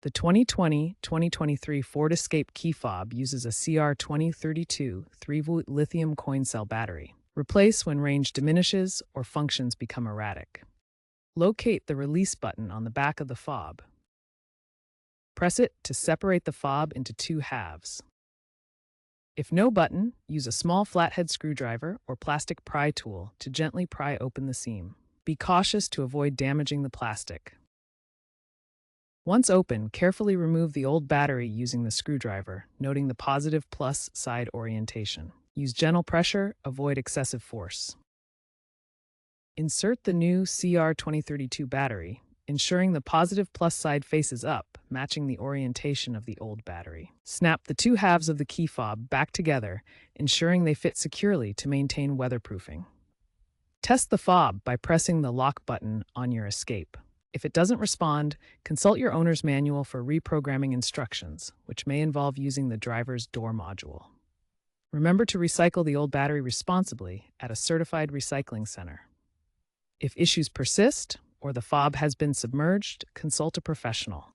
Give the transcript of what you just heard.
The 2020-2023 Ford Escape key fob uses a CR2032 3-volt lithium coin cell battery. Replace when range diminishes or functions become erratic. Locate the release button on the back of the fob. Press it to separate the fob into two halves. If no button, use a small flathead screwdriver or plastic pry tool to gently pry open the seam. Be cautious to avoid damaging the plastic. Once open, carefully remove the old battery using the screwdriver, noting the positive plus side orientation. Use gentle pressure, avoid excessive force. Insert the new CR2032 battery, ensuring the positive plus side faces up, matching the orientation of the old battery. Snap the two halves of the key fob back together, ensuring they fit securely to maintain weatherproofing. Test the fob by pressing the lock button on your Escape. If it doesn't respond, consult your owner's manual for reprogramming instructions, which may involve using the driver's door module. Remember to recycle the old battery responsibly at a certified recycling center. If issues persist or the fob has been submerged, consult a professional.